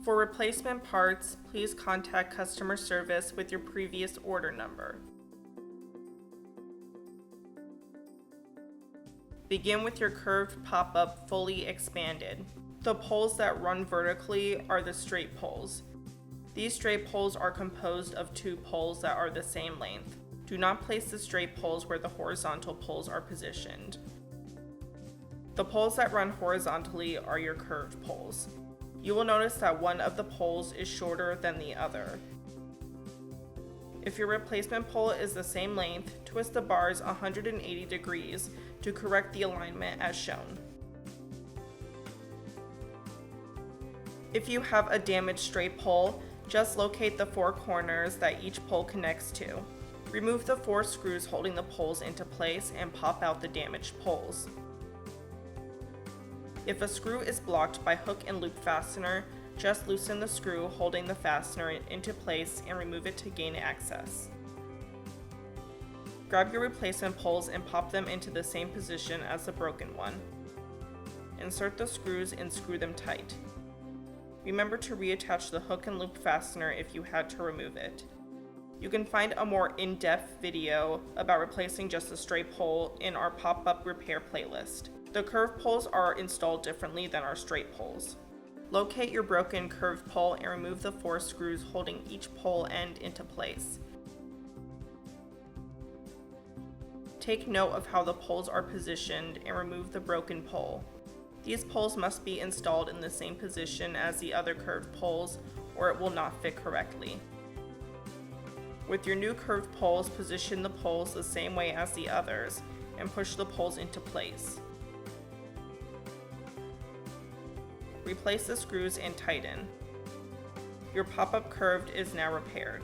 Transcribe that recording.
For replacement parts, please contact customer service with your previous order number. Begin with your curved pop-up fully expanded. The poles that run vertically are the straight poles. These straight poles are composed of two poles that are the same length. Do not place the straight poles where the horizontal poles are positioned. The poles that run horizontally are your curved poles. You will notice that one of the poles is shorter than the other. If your replacement pole is the same length, twist the bars 180 degrees to correct the alignment as shown. If you have a damaged straight pole, just locate the four corners that each pole connects to. Remove the four screws holding the poles into place and pop out the damaged poles. If a screw is blocked by hook and loop fastener, just loosen the screw holding the fastener into place and remove it to gain access. Grab your replacement poles and pop them into the same position as the broken one. Insert the screws and screw them tight. Remember to reattach the hook and loop fastener if you had to remove it. You can find a more in-depth video about replacing just a straight pole in our pop-up repair playlist. The curved poles are installed differently than our straight poles. Locate your broken curved pole and remove the four screws holding each pole end into place. Take note of how the poles are positioned and remove the broken pole. These poles must be installed in the same position as the other curved poles or it will not fit correctly. With your new curved poles, position the poles the same way as the others and push the poles into place. Replace the screws and tighten. Your pop-up curved is now repaired.